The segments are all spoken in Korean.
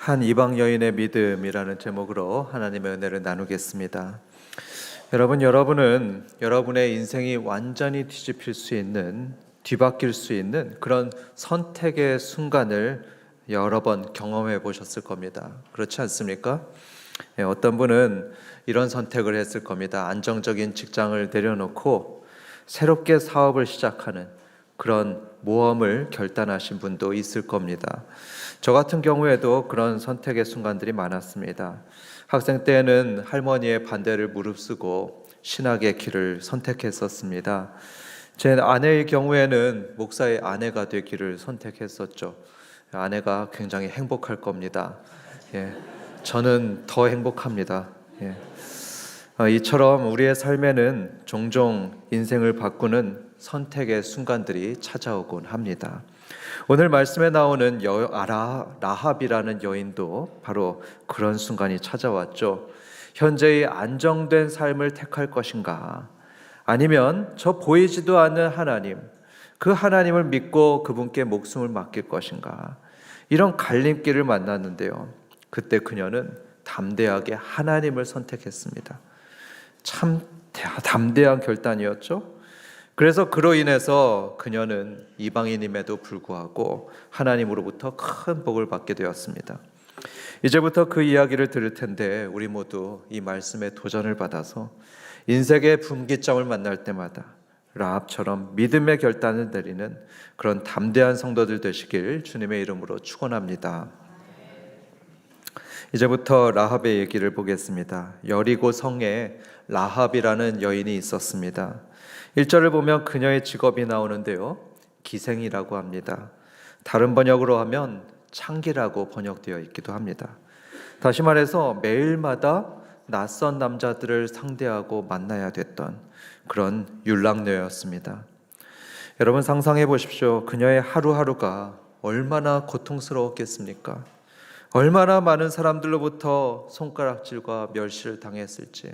한 이방 여인의 믿음이라는 제목으로 하나님의 은혜를 나누겠습니다. 여러분은 여러분의 인생이 완전히 뒤집힐 수 있는, 뒤바뀔 수 있는 그런 선택의 순간을 여러 번 경험해 보셨을 겁니다. 그렇지 않습니까? 어떤 분은 이런 선택을 했을 겁니다. 안정적인 직장을 내려놓고 새롭게 사업을 시작하는 그런 모험을 결단하신 분도 있을 겁니다. 저 같은 경우에도 그런 선택의 순간들이 많았습니다. 학생 때에는 할머니의 반대를 무릅쓰고 신학의 길을 선택했었습니다. 제 아내의 경우에는 목사의 아내가 되기를 선택했었죠. 아내가 굉장히 행복할 겁니다. 저는 더 행복합니다. 이처럼 우리의 삶에는 종종 인생을 바꾸는 선택의 순간들이 찾아오곤 합니다. 오늘 말씀에 나오는 라합이라는 여인도 바로 그런 순간이 찾아왔죠. 현재의 안정된 삶을 택할 것인가? 아니면 저 보이지도 않는 하나님, 그 하나님을 믿고 그분께 목숨을 맡길 것인가? 이런 갈림길을 만났는데요. 그때 그녀는 담대하게 하나님을 선택했습니다. 참 담대한 결단이었죠. 그래서 그로 인해서 그녀는 이방인임에도 불구하고 하나님으로부터 큰 복을 받게 되었습니다. 이제부터 그 이야기를 들을 텐데 우리 모두 이 말씀에 도전을 받아서 인생의 분기점을 만날 때마다 라합처럼 믿음의 결단을 내리는 그런 담대한 성도들 되시길 주님의 이름으로 축원합니다. 이제부터 라합의 얘기를 보겠습니다. 여리고 성에 라합이라는 여인이 있었습니다. 1절을 보면 그녀의 직업이 나오는데요. 기생이라고 합니다. 다른 번역으로 하면 창기라고 번역되어 있기도 합니다. 다시 말해서 매일마다 낯선 남자들을 상대하고 만나야 됐던 그런 율랑녀였습니다. 여러분 상상해 보십시오. 그녀의 하루하루가 얼마나 고통스러웠겠습니까? 얼마나 많은 사람들로부터 손가락질과 멸시를 당했을지,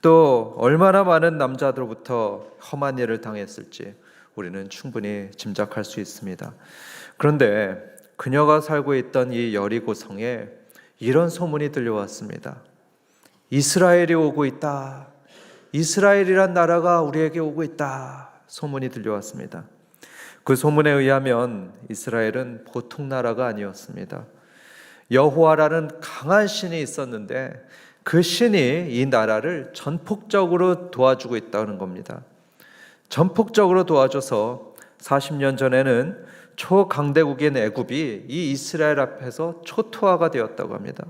또 얼마나 많은 남자들로부터 험한 일을 당했을지 우리는 충분히 짐작할 수 있습니다. 그런데 그녀가 살고 있던 이 여리고성에 이런 소문이 들려왔습니다. 이스라엘이 오고 있다. 이스라엘이란 나라가 우리에게 오고 있다. 소문이 들려왔습니다. 그 소문에 의하면 이스라엘은 보통 나라가 아니었습니다. 여호와라는 강한 신이 있었는데 그 신이 이 나라를 전폭적으로 도와주고 있다는 겁니다. 전폭적으로 도와줘서 40년 전에는 초강대국인 애굽이 이 이스라엘 앞에서 초토화가 되었다고 합니다.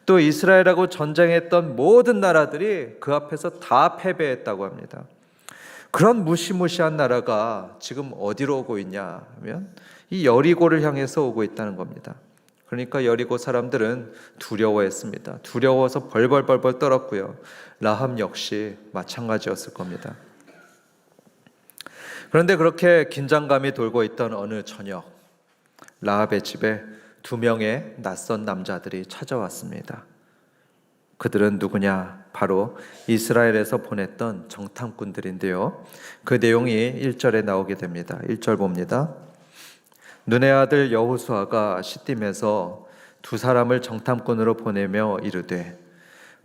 또 이스라엘하고 전쟁했던 모든 나라들이 그 앞에서 다 패배했다고 합니다. 그런 무시무시한 나라가 지금 어디로 오고 있냐 하면 이 여리고를 향해서 오고 있다는 겁니다. 그러니까 여리고 사람들은 두려워했습니다. 두려워서 벌벌벌 떨었고요. 라합 역시 마찬가지였을 겁니다. 그런데 그렇게 긴장감이 돌고 있던 어느 저녁, 라합의 집에 2명의 낯선 남자들이 찾아왔습니다. 그들은 누구냐? 바로 이스라엘에서 보냈던 정탐꾼들인데요. 그 내용이 1절에 나오게 됩니다. 1절 봅니다. 눈의 아들 여호수아가 시딤에서 2 사람을 정탐꾼으로 보내며 이르되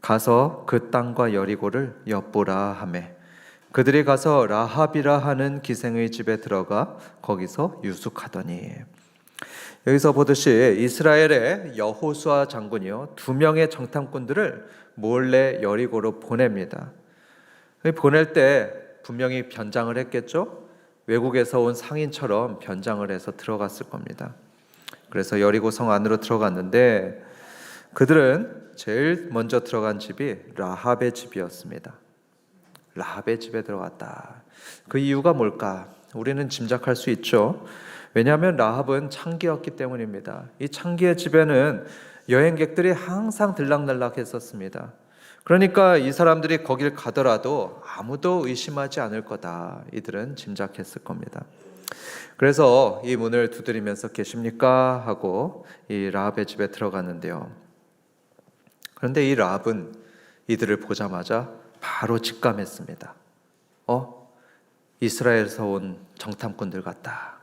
가서 그 땅과 여리고를 엿보라 하매 그들이 가서 라합이라 하는 기생의 집에 들어가 거기서 유숙하더니. 여기서 보듯이 이스라엘의 여호수아 장군이요 2명의 정탐꾼들을 몰래 여리고로 보냅니다. 보낼 때 분명히 변장을 했겠죠. 외국에서 온 상인처럼 변장을 해서 들어갔을 겁니다. 그래서 여리고 성 안으로 들어갔는데 그들은 제일 먼저 들어간 집이 라합의 집이었습니다. 라합의 집에 들어갔다. 그 이유가 뭘까? 우리는 짐작할 수 있죠. 왜냐하면 라합은 창기였기 때문입니다. 이 창기의 집에는 여행객들이 항상 들락날락 했었습니다. 그러니까 이 사람들이 거길 가더라도 아무도 의심하지 않을 거다. 이들은 짐작했을 겁니다. 그래서 이 문을 두드리면서 계십니까? 하고 이 라합의 집에 들어갔는데요. 그런데 이 라합은 이들을 보자마자 바로 직감했습니다. 이스라엘에서 온 정탐꾼들 같다.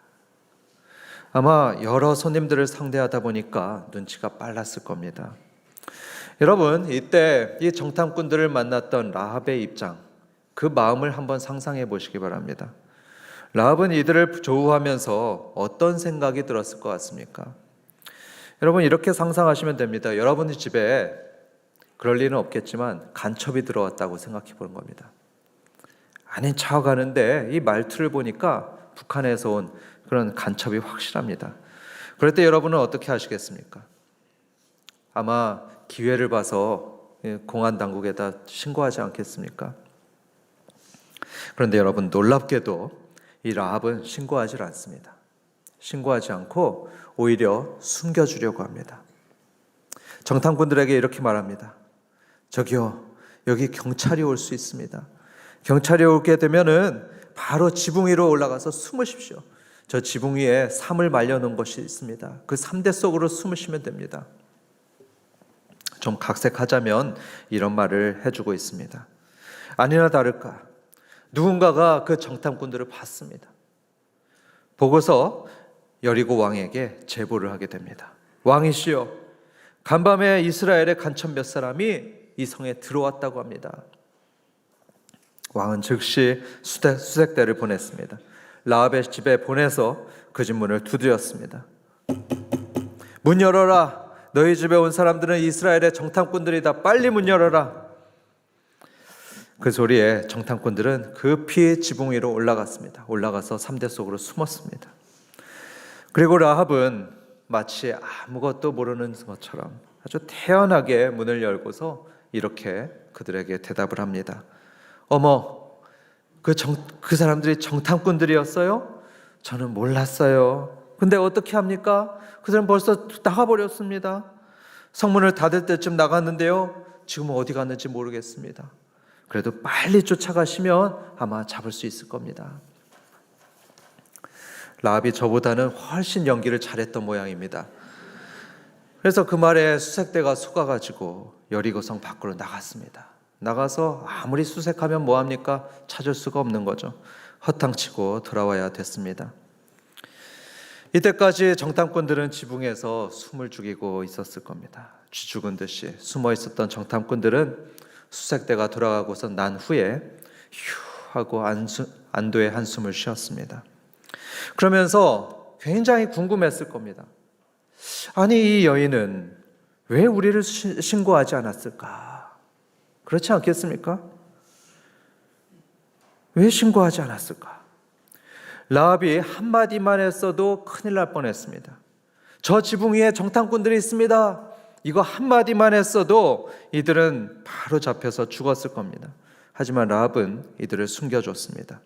아마 여러 손님들을 상대하다 보니까 눈치가 빨랐을 겁니다. 여러분, 이때 이 정탐꾼들을 만났던 라합의 입장, 그 마음을 한번 상상해 보시기 바랍니다. 라합은 이들을 조우하면서 어떤 생각이 들었을 것 같습니까? 여러분, 이렇게 상상하시면 됩니다. 여러분의 집에 그럴 리는 없겠지만 간첩이 들어왔다고 생각해 보는 겁니다. 아닌 척 하는데 이 말투를 보니까 북한에서 온 그런 간첩이 확실합니다. 그럴 때 여러분은 어떻게 하시겠습니까? 아마 기회를 봐서 공안 당국에다 신고하지 않겠습니까? 그런데 여러분, 놀랍게도 이 라합은 신고하지 않습니다. 신고하지 않고 오히려 숨겨주려고 합니다. 정탐꾼들에게 이렇게 말합니다. 저기요, 여기 경찰이 올 수 있습니다. 경찰이 오게 되면은 바로 지붕 위로 올라가서 숨으십시오. 저 지붕 위에 삼을 말려놓은 것이 있습니다. 그 삼대 속으로 숨으시면 됩니다. 좀 각색하자면 이런 말을 해주고 있습니다. 아니나 다를까 누군가가 그 정탐꾼들을 봤습니다. 보고서 여리고 왕에게 제보를 하게 됩니다. 왕이시여, 간밤에 이스라엘의 간첩 몇 사람이 이 성에 들어왔다고 합니다. 왕은 즉시 수색대를 보냈습니다. 라합의 집에 보내서 그 집 문을 두드렸습니다. 문 열어라. 너희 집에 온 사람들은 이스라엘의 정탐꾼들이다. 빨리 문 열어라. 그 소리에 정탐꾼들은 급히 지붕 위로 올라갔습니다. 올라가서 3대 속으로 숨었습니다. 그리고 라합은 마치 아무것도 모르는 것처럼 아주 태연하게 문을 열고서 이렇게 그들에게 대답을 합니다. 어머, 그 사람들이 정탐꾼들이었어요? 저는 몰랐어요. 근데 어떻게 합니까? 그 사람 벌써 나가버렸습니다. 성문을 닫을 때쯤 나갔는데요. 지금 어디 갔는지 모르겠습니다. 그래도 빨리 쫓아가시면 아마 잡을 수 있을 겁니다. 라합이 저보다는 훨씬 연기를 잘했던 모양입니다. 그래서 그 말에 수색대가 속아가지고 여리고성 밖으로 나갔습니다. 나가서 아무리 수색하면 뭐합니까? 찾을 수가 없는 거죠. 허탕치고 돌아와야 됐습니다. 이때까지 정탐꾼들은 지붕에서 숨을 죽이고 있었을 겁니다. 쥐 죽은 듯이 숨어 있었던 정탐꾼들은 수색대가 돌아가고서 난 후에 휴 하고 안도의 한숨을 쉬었습니다. 그러면서 굉장히 궁금했을 겁니다. 아니, 이 여인은 왜 우리를 신고하지 않았을까? 그렇지 않겠습니까? 왜 신고하지 않았을까? 라합이 한마디만 했어도 큰일 날 뻔했습니다. 저 지붕 위에 정탐꾼들이 있습니다. 이거 한마디만 했어도 이들은 바로 잡혀서 죽었을 겁니다. 하지만 라합은 이들을 숨겨줬습니다.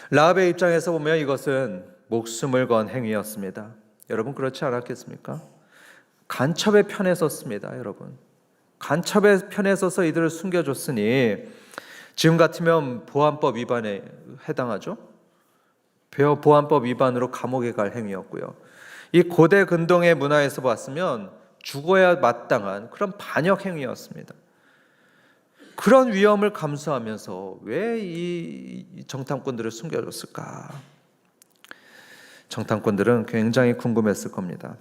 라합의 입장에서 보면 이것은 목숨을 건 행위였습니다. 여러분, 그렇지 않았겠습니까? 간첩의 편에 섰습니다. 여러분, 간첩의 편에 서서 이들을 숨겨줬으니 지금 같으면 보안법 위반에 해당하죠. 보안법 위반으로 감옥에 갈 행위였고요. 이 고대 근동의 문화에서 봤으면 죽어야 마땅한 그런 반역 행위였습니다. 그런 위험을 감수하면서 왜 이 정탐꾼들을 숨겨줬을까? 정탐꾼들은 굉장히 궁금했을 겁니다.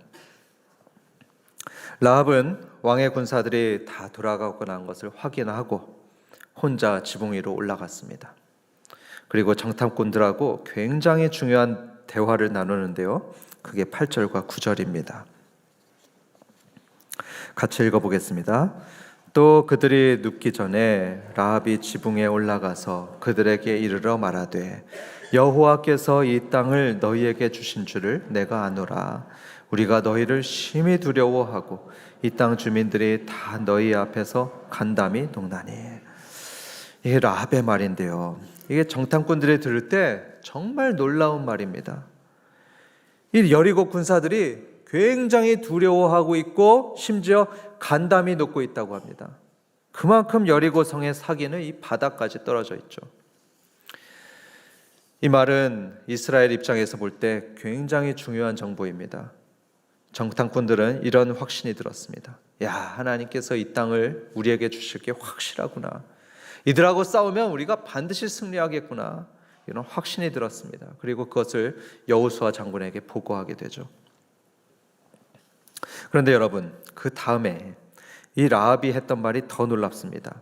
라합은 왕의 군사들이 다 돌아가고 난 것을 확인하고 혼자 지붕 위로 올라갔습니다. 그리고 정탐꾼들하고 굉장히 중요한 대화를 나누는데요. 그게 8절과 9절입니다. 같이 읽어보겠습니다. 또 그들이 눕기 전에 라합이 지붕에 올라가서 그들에게 이르러 말하되 여호와께서 이 땅을 너희에게 주신 줄을 내가 아노라. 우리가 너희를 심히 두려워하고 이 땅 주민들이 다 너희 앞에서 간담이 농나니. 이게 라합의 말인데요. 이게 정탐꾼들이 들을 때 정말 놀라운 말입니다. 이 여리고 군사들이 굉장히 두려워하고 있고 심지어 간담이 녹고 있다고 합니다. 그만큼 여리고 성의 사기는 이 바닥까지 떨어져 있죠. 이 말은 이스라엘 입장에서 볼 때 굉장히 중요한 정보입니다. 정탐꾼들은 이런 확신이 들었습니다. 야, 하나님께서 이 땅을 우리에게 주실 게 확실하구나. 이들하고 싸우면 우리가 반드시 승리하겠구나. 이런 확신이 들었습니다. 그리고 그것을 여호수아 장군에게 보고하게 되죠. 그런데 여러분, 그 다음에 이 라합이 했던 말이 더 놀랍습니다.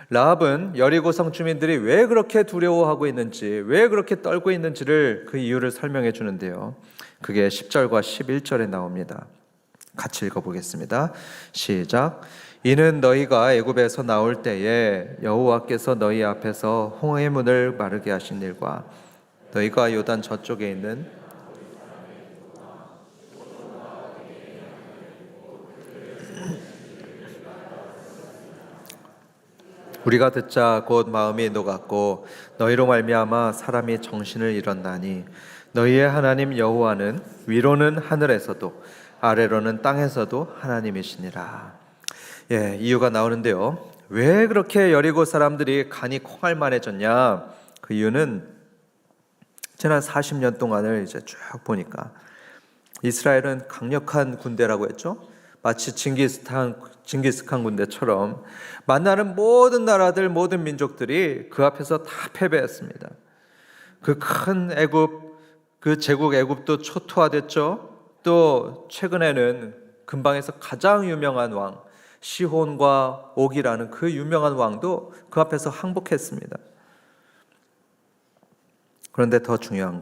라합은 여리고성 주민들이 왜 그렇게 두려워하고 있는지, 왜 그렇게 떨고 있는지를 그 이유를 설명해 주는데요. 그게 10절과 11절에 나옵니다. 같이 읽어보겠습니다. 시작. 이는 너희가 애굽에서 나올 때에 여호와께서 너희 앞에서 홍해 문을 마르게 하신 일과 너희가 요단 저쪽에 있는 우리가 듣자 곧 마음이 녹았고 너희로 말미암아 사람이 정신을 잃었나니 너희의 하나님 여호와는 위로는 하늘에서도 아래로는 땅에서도 하나님이시니라. 이유가 나오는데요. 왜 그렇게 여리고 사람들이 간이 콩알만해졌냐? 그 이유는 지난 40년 동안을 이제 쭉 보니까 이스라엘은 강력한 군대라고 했죠. 마치 징기스칸 군대처럼 만나는 모든 나라들, 모든 민족들이 그 앞에서 다 패배했습니다. 그 큰 애굽, 그 제국 애굽도 초토화됐죠. 또 최근에는 근방에서 가장 유명한 왕 시혼과 옥이라는 그 유명한 왕도 그 앞에서 항복했습니다. 그런데 더 중요한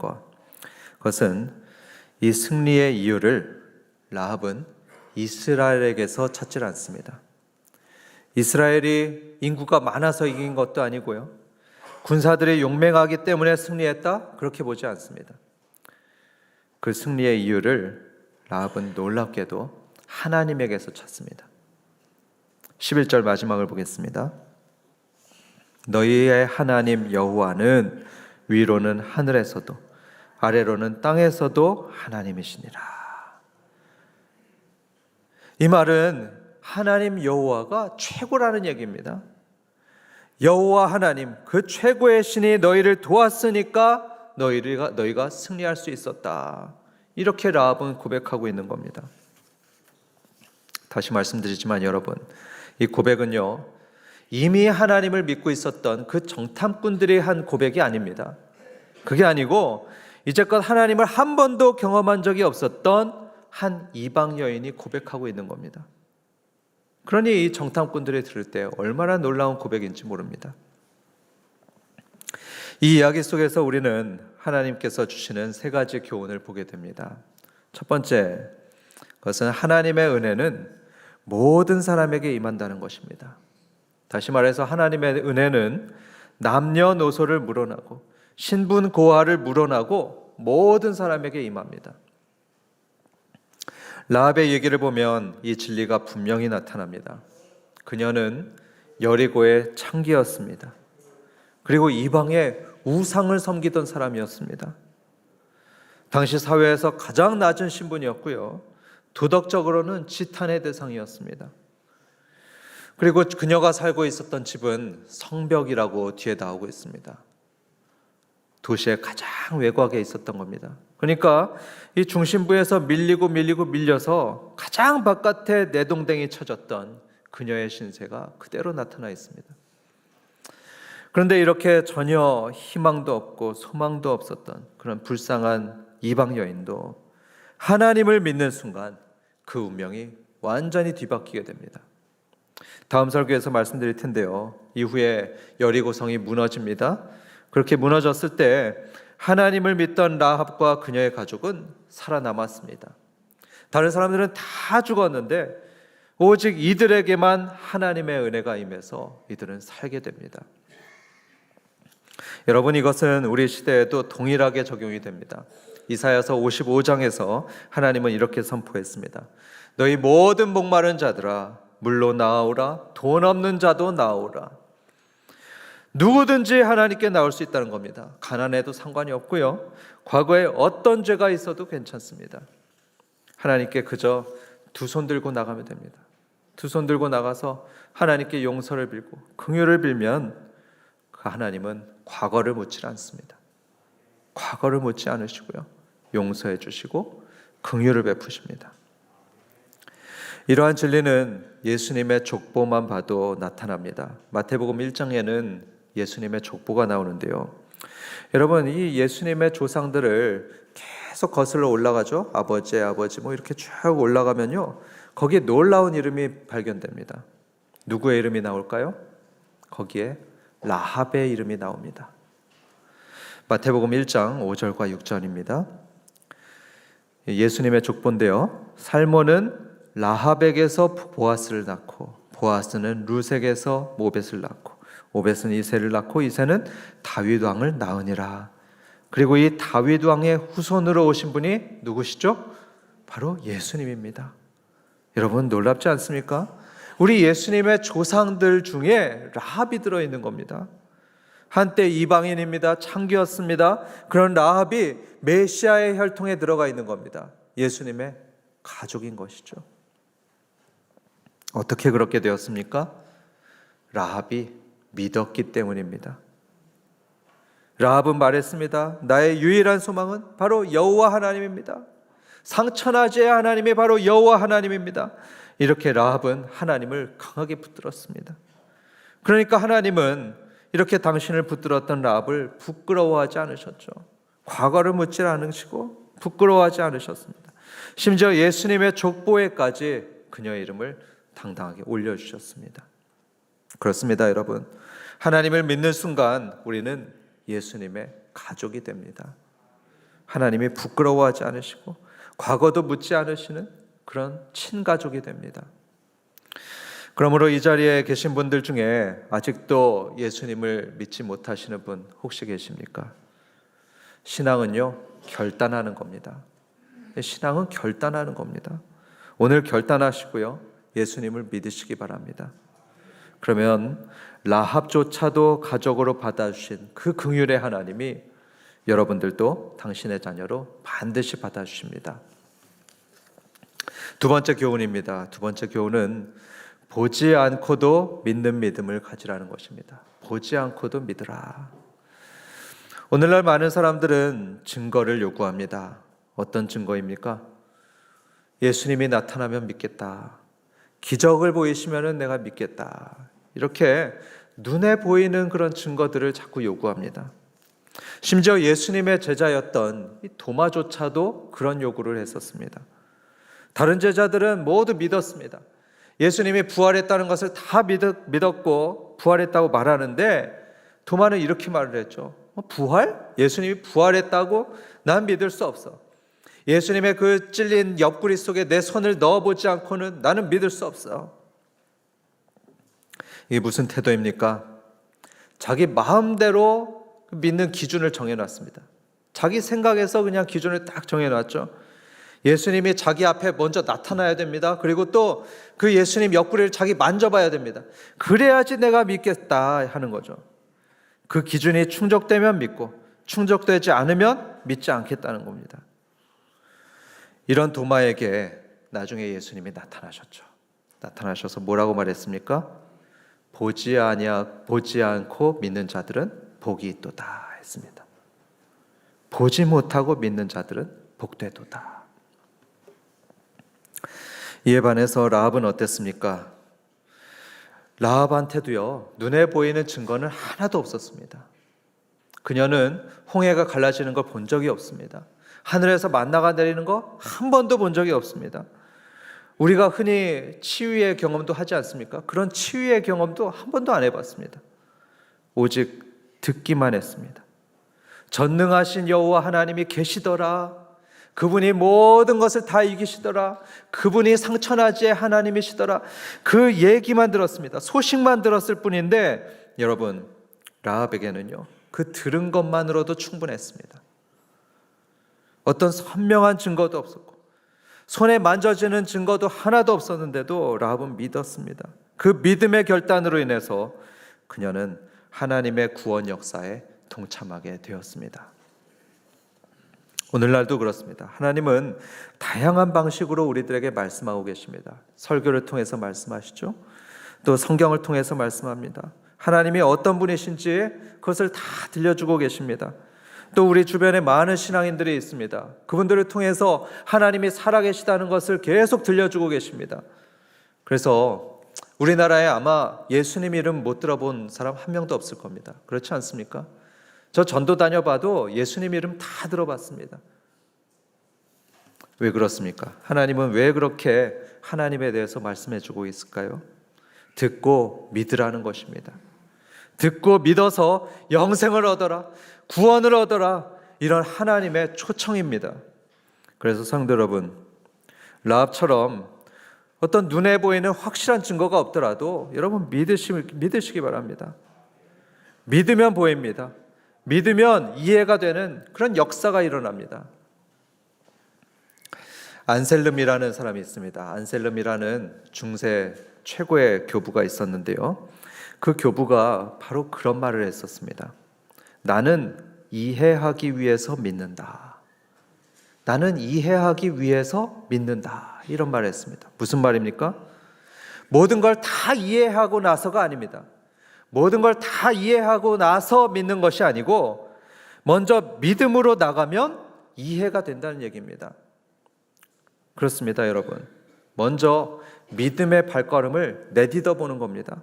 그것은 이 승리의 이유를 라합은 이스라엘에게서 찾질 않습니다. 이스라엘이 인구가 많아서 이긴 것도 아니고요. 군사들이 용맹하기 때문에 승리했다? 그렇게 보지 않습니다. 그 승리의 이유를 라합은 놀랍게도 하나님에게서 찾습니다. 11절 마지막을 보겠습니다. 너희의 하나님 여호와는 위로는 하늘에서도 아래로는 땅에서도 하나님이시니라. 이 말은 하나님 여호와가 최고라는 얘기입니다. 여호와 하나님, 그 최고의 신이 너희를 도왔으니까 너희가 승리할 수 있었다. 이렇게 라합은 고백하고 있는 겁니다. 다시 말씀드리지만 여러분, 이 고백은요, 이미 하나님을 믿고 있었던 그 정탐꾼들이 한 고백이 아닙니다. 그게 아니고 이제껏 하나님을 한 번도 경험한 적이 없었던 한 이방 여인이 고백하고 있는 겁니다. 그러니 이 정탐꾼들이 들을 때 얼마나 놀라운 고백인지 모릅니다. 이 이야기 속에서 우리는 하나님께서 주시는 세 가지 교훈을 보게 됩니다. 첫 번째, 그것은 하나님의 은혜는 모든 사람에게 임한다는 것입니다. 다시 말해서 하나님의 은혜는 남녀노소를 물어나고 신분 고하를 물어나고 모든 사람에게 임합니다. 라합의 얘기를 보면 이 진리가 분명히 나타납니다. 그녀는 여리고의 창기였습니다. 그리고 이방의 우상을 섬기던 사람이었습니다. 당시 사회에서 가장 낮은 신분이었고요. 도덕적으로는 지탄의 대상이었습니다. 그리고 그녀가 살고 있었던 집은 성벽이라고 뒤에 나오고 있습니다. 도시의 가장 외곽에 있었던 겁니다. 그러니까 이 중심부에서 밀려서 가장 바깥에 내동댕이 쳐졌던 그녀의 신세가 그대로 나타나 있습니다. 그런데 이렇게 전혀 희망도 없고 소망도 없었던 그런 불쌍한 이방 여인도 하나님을 믿는 순간 그 운명이 완전히 뒤바뀌게 됩니다. 다음 설교에서 말씀드릴 텐데요. 이후에 여리고성이 무너집니다. 그렇게 무너졌을 때 하나님을 믿던 라합과 그녀의 가족은 살아남았습니다. 다른 사람들은 다 죽었는데 오직 이들에게만 하나님의 은혜가 임해서 이들은 살게 됩니다. 여러분, 이것은 우리 시대에도 동일하게 적용이 됩니다. 이사야서 55장에서 하나님은 이렇게 선포했습니다. 너희 모든 목마른 자들아 물로 나아오라. 돈 없는 자도 나아오라. 누구든지 하나님께 나올 수 있다는 겁니다. 가난해도 상관이 없고요. 과거에 어떤 죄가 있어도 괜찮습니다. 하나님께 그저 두 손 들고 나가면 됩니다. 두 손 들고 나가서 하나님께 용서를 빌고 긍휼을 빌면 그 하나님은 과거를 묻지 않습니다. 과거를 묻지 않으시고요. 용서해 주시고 긍휼을 베푸십니다. 이러한 진리는 예수님의 족보만 봐도 나타납니다. 마태복음 1장에는 예수님의 족보가 나오는데요. 여러분, 이 예수님의 조상들을 계속 거슬러 올라가죠. 아버지 뭐 이렇게 쭉 올라가면요, 거기에 놀라운 이름이 발견됩니다. 누구의 이름이 나올까요? 거기에 라합의 이름이 나옵니다. 마태복음 1장 5절과 6절입니다. 예수님의 족보인데요, 살몬은 라합에게서 보아스를 낳고, 보아스는 루색에서 모벳을 낳고, 모벳은 이새를 낳고, 이새는 다윗 왕을 낳으니라. 그리고 이 다윗 왕의 후손으로 오신 분이 누구시죠? 바로 예수님입니다. 여러분, 놀랍지 않습니까? 우리 예수님의 조상들 중에 라합이 들어있는 겁니다. 한때 이방인입니다. 창기였습니다. 그런 라합이 메시아의 혈통에 들어가 있는 겁니다. 예수님의 가족인 것이죠. 어떻게 그렇게 되었습니까? 라합이 믿었기 때문입니다. 라합은 말했습니다. 나의 유일한 소망은 바로 여호와 하나님입니다. 상천하지의 하나님이 바로 여호와 하나님입니다. 이렇게 라합은 하나님을 강하게 붙들었습니다. 그러니까 하나님은 이렇게 당신을 붙들었던 라합을 부끄러워하지 않으셨죠. 과거를 묻지 않으시고 부끄러워하지 않으셨습니다. 심지어 예수님의 족보에까지 그녀의 이름을 당당하게 올려주셨습니다. 그렇습니다, 여러분. 하나님을 믿는 순간 우리는 예수님의 가족이 됩니다. 하나님이 부끄러워하지 않으시고 과거도 묻지 않으시는 그런 친가족이 됩니다. 그러므로 이 자리에 계신 분들 중에 아직도 예수님을 믿지 못하시는 분 혹시 계십니까? 신앙은요, 결단하는 겁니다. 신앙은 결단하는 겁니다. 오늘 결단하시고요, 예수님을 믿으시기 바랍니다. 그러면 라합조차도 가족으로 받아주신 그 긍휼의 하나님이 여러분들도 당신의 자녀로 반드시 받아주십니다. 두 번째 교훈입니다. 두 번째 교훈은 보지 않고도 믿는 믿음을 가지라는 것입니다. 보지 않고도 믿으라. 오늘날 많은 사람들은 증거를 요구합니다. 어떤 증거입니까? 예수님이 나타나면 믿겠다. 기적을 보이시면 내가 믿겠다. 이렇게 눈에 보이는 그런 증거들을 자꾸 요구합니다. 심지어 예수님의 제자였던 이 도마조차도 그런 요구를 했었습니다. 다른 제자들은 모두 믿었습니다. 예수님이 부활했다는 것을 다 믿었고 부활했다고 말하는데 도마는 이렇게 말을 했죠. 부활? 예수님이 부활했다고? 난 믿을 수 없어. 예수님의 그 찔린 옆구리 속에 내 손을 넣어보지 않고는 나는 믿을 수 없어. 이게 무슨 태도입니까? 자기 마음대로 믿는 기준을 정해놨습니다. 자기 생각에서 그냥 기준을 딱 정해놨죠. 예수님이 자기 앞에 먼저 나타나야 됩니다. 그리고 또 그 예수님 옆구리를 자기 만져봐야 됩니다. 그래야지 내가 믿겠다 하는 거죠. 그 기준이 충족되면 믿고 충족되지 않으면 믿지 않겠다는 겁니다. 이런 도마에게 나중에 예수님이 나타나셨죠. 나타나셔서 뭐라고 말했습니까? 보지 않고 믿는 자들은 복이 있도다 했습니다. 보지 못하고 믿는 자들은 복되도다. 이에 반해서 라합은 어땠습니까? 라합한테도요, 눈에 보이는 증거는 하나도 없었습니다. 그녀는 홍해가 갈라지는 걸 본 적이 없습니다. 하늘에서 만나가 내리는 거 한 번도 본 적이 없습니다. 우리가 흔히 치유의 경험도 하지 않습니까? 그런 치유의 경험도 한 번도 안 해봤습니다. 오직 듣기만 했습니다. 전능하신 여호와 하나님이 계시더라. 그분이 모든 것을 다 이기시더라. 그분이 상천하지의 하나님이시더라. 그 얘기만 들었습니다. 소식만 들었을 뿐인데 여러분, 라합에게는요, 그 들은 것만으로도 충분했습니다. 어떤 선명한 증거도 없었고 손에 만져지는 증거도 하나도 없었는데도 라합은 믿었습니다. 그 믿음의 결단으로 인해서 그녀는 하나님의 구원 역사에 동참하게 되었습니다. 오늘날도 그렇습니다. 하나님은 다양한 방식으로 우리들에게 말씀하고 계십니다. 설교를 통해서 말씀하시죠. 또 성경을 통해서 말씀합니다. 하나님이 어떤 분이신지 그것을 다 들려주고 계십니다. 또 우리 주변에 많은 신앙인들이 있습니다. 그분들을 통해서 하나님이 살아계시다는 것을 계속 들려주고 계십니다. 그래서 우리나라에 아마 예수님 이름 못 들어본 사람 한 명도 없을 겁니다. 그렇지 않습니까? 저 전도 다녀봐도 예수님 이름 다 들어봤습니다. 왜 그렇습니까? 하나님은 왜 그렇게 하나님에 대해서 말씀해주고 있을까요? 듣고 믿으라는 것입니다. 듣고 믿어서 영생을 얻어라, 구원을 얻어라, 이런 하나님의 초청입니다. 그래서 성도 여러분, 라합처럼 어떤 눈에 보이는 확실한 증거가 없더라도 여러분 믿으시기 바랍니다. 믿으면 보입니다. 믿으면 이해가 되는 그런 역사가 일어납니다. 안셀름이라는 사람이 있습니다. 안셀름이라는 중세 최고의 교부가 있었는데요. 그 교부가 바로 그런 말을 했었습니다. 나는 이해하기 위해서 믿는다. 나는 이해하기 위해서 믿는다. 이런 말을 했습니다. 무슨 말입니까? 모든 걸 다 이해하고 나서가 아닙니다. 모든 걸 다 이해하고 나서 믿는 것이 아니고 먼저 믿음으로 나가면 이해가 된다는 얘기입니다. 그렇습니다, 여러분. 먼저 믿음의 발걸음을 내디뎌 보는 겁니다.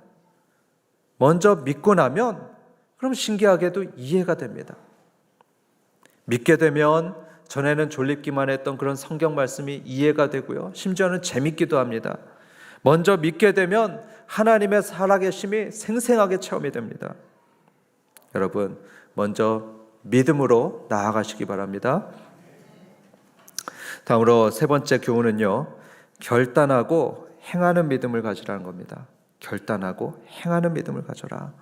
먼저 믿고 나면 그럼 신기하게도 이해가 됩니다. 믿게 되면 전에는 졸립기만 했던 그런 성경 말씀이 이해가 되고요. 심지어는 재밌기도 합니다. 먼저 믿게 되면 하나님의 살아계심이 생생하게 체험이 됩니다. 여러분, 먼저 믿음으로 나아가시기 바랍니다. 다음으로 세 번째 교훈은요, 결단하고 행하는 믿음을 가지라는 겁니다. 결단하고 행하는 믿음을 가져라.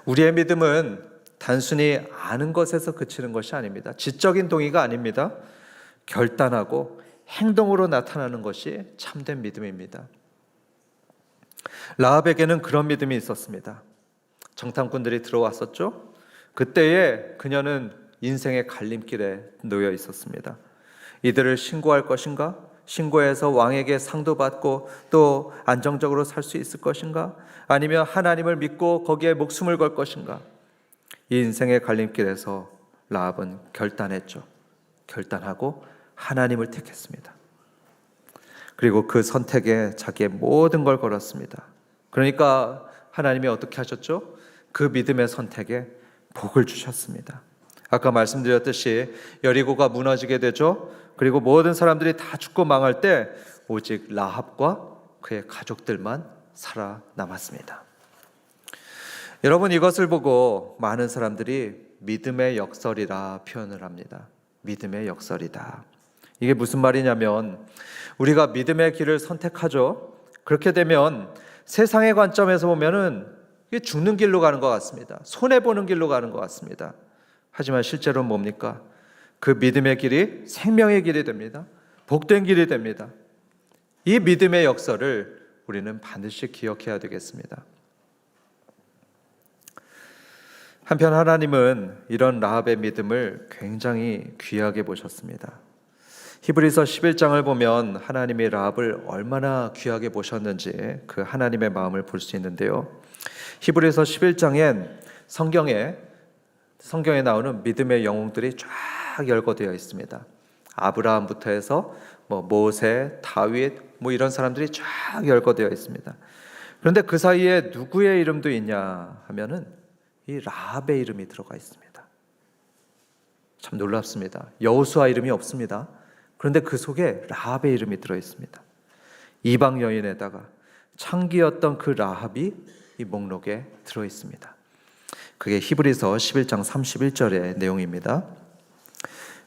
우리의 믿음은 단순히 아는 것에서 그치는 것이 아닙니다. 지적인 동의가 아닙니다. 결단하고 행동으로 나타나는 것이 참된 믿음입니다. 라합에게는 그런 믿음이 있었습니다. 정탐꾼들이 들어왔었죠. 그때에 그녀는 인생의 갈림길에 놓여 있었습니다. 이들을 신고할 것인가? 신고해서 왕에게 상도 받고 또 안정적으로 살 수 있을 것인가? 아니면 하나님을 믿고 거기에 목숨을 걸 것인가? 이 인생의 갈림길에서 라합은 결단했죠. 결단하고 하나님을 택했습니다. 그리고 그 선택에 자기의 모든 걸 걸었습니다. 그러니까 하나님이 어떻게 하셨죠? 그 믿음의 선택에 복을 주셨습니다. 아까 말씀드렸듯이 여리고가 무너지게 되죠. 그리고 모든 사람들이 다 죽고 망할 때 오직 라합과 그의 가족들만 살아남았습니다. 여러분, 이것을 보고 많은 사람들이 믿음의 역설이라 표현을 합니다. 믿음의 역설이다. 이게 무슨 말이냐면 우리가 믿음의 길을 선택하죠. 그렇게 되면 세상의 관점에서 보면은 이게 죽는 길로 가는 것 같습니다. 손해보는 길로 가는 것 같습니다. 하지만 실제로는 뭡니까? 그 믿음의 길이 생명의 길이 됩니다. 복된 길이 됩니다. 이 믿음의 역설을 우리는 반드시 기억해야 되겠습니다. 한편 하나님은 이런 라합의 믿음을 굉장히 귀하게 보셨습니다. 히브리서 11장을 보면 하나님이 라합을 얼마나 귀하게 보셨는지 그 하나님의 마음을 볼 수 있는데요. 히브리서 11장엔 성경에 나오는 믿음의 영웅들이 쫙 열거되어 있습니다. 아브라함부터 해서 모세, 다윗 이런 사람들이 쫙 열거되어 있습니다. 그런데 그 사이에 누구의 이름도 있냐 하면은 이 라합의 이름이 들어가 있습니다. 참 놀랍습니다. 여호수아 이름이 없습니다. 그런데 그 속에 라합의 이름이 들어 있습니다. 이방 여인에다가 창기였던 그 라합이 이 목록에 들어 있습니다. 그게 히브리서 11장 31절의 내용입니다.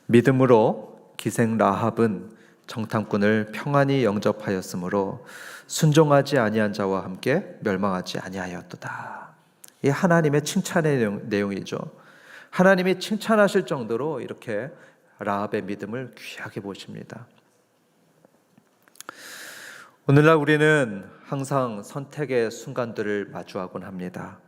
믿음으로 기생 라합은 정탐꾼을 평안히 영접하였으므로 순종하지 아니한 자와 함께 멸망하지 아니하였도다. 이 하나님의 칭찬의 내용이죠. 하나님이 칭찬하실 정도로 이렇게 라합의 믿음을 귀하게 보십니다. 오늘날 우리는 항상 선택의 순간들을 마주하곤 합니다.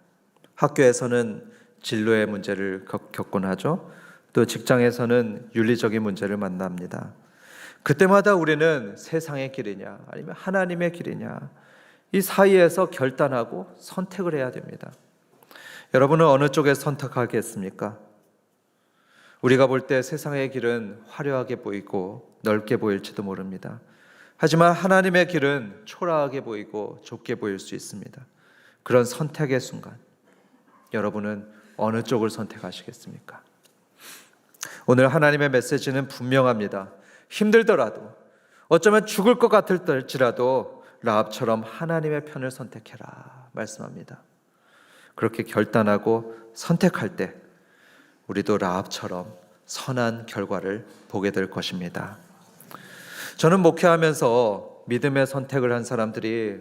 학교에서는 진로의 문제를 겪곤 하죠. 또 직장에서는 윤리적인 문제를 만납니다. 그때마다 우리는 세상의 길이냐 아니면 하나님의 길이냐 이 사이에서 결단하고 선택을 해야 됩니다. 여러분은 어느 쪽에 선택하겠습니까? 우리가 볼 때 세상의 길은 화려하게 보이고 넓게 보일지도 모릅니다. 하지만 하나님의 길은 초라하게 보이고 좁게 보일 수 있습니다. 그런 선택의 순간 여러분은 어느 쪽을 선택하시겠습니까? 오늘 하나님의 메시지는 분명합니다. 힘들더라도, 어쩌면 죽을 것 같을지라도 라합처럼 하나님의 편을 선택해라 말씀합니다. 그렇게 결단하고 선택할 때 우리도 라합처럼 선한 결과를 보게 될 것입니다. 저는 목회하면서 믿음의 선택을 한 사람들이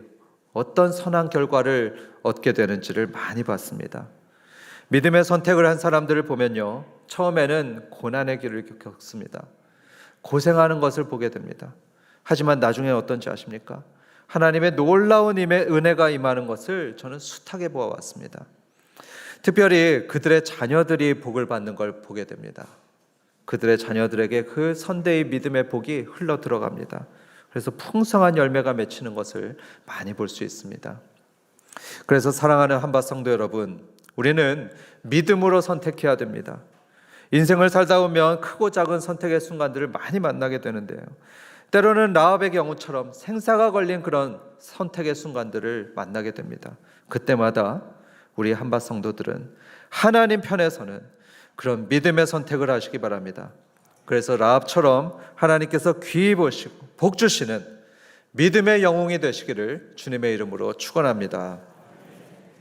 어떤 선한 결과를 얻게 되는지를 많이 봤습니다. 믿음의 선택을 한 사람들을 보면요, 처음에는 고난의 길을 겪습니다. 고생하는 것을 보게 됩니다. 하지만 나중에 어떤지 아십니까? 하나님의 놀라운 은혜가 임하는 것을 저는 숱하게 보아왔습니다. 특별히 그들의 자녀들이 복을 받는 걸 보게 됩니다. 그들의 자녀들에게 그 선대의 믿음의 복이 흘러 들어갑니다. 그래서 풍성한 열매가 맺히는 것을 많이 볼 수 있습니다. 그래서 사랑하는 한밭 성도 여러분, 우리는 믿음으로 선택해야 됩니다. 인생을 살다 보면 크고 작은 선택의 순간들을 많이 만나게 되는데요, 때로는 라합의 경우처럼 생사가 걸린 그런 선택의 순간들을 만나게 됩니다. 그때마다 우리 한밭 성도들은 하나님 편에서는 그런 믿음의 선택을 하시기 바랍니다. 그래서 라합처럼 하나님께서 귀히 보시고 복 주시는 믿음의 영웅이 되시기를 주님의 이름으로 축원합니다.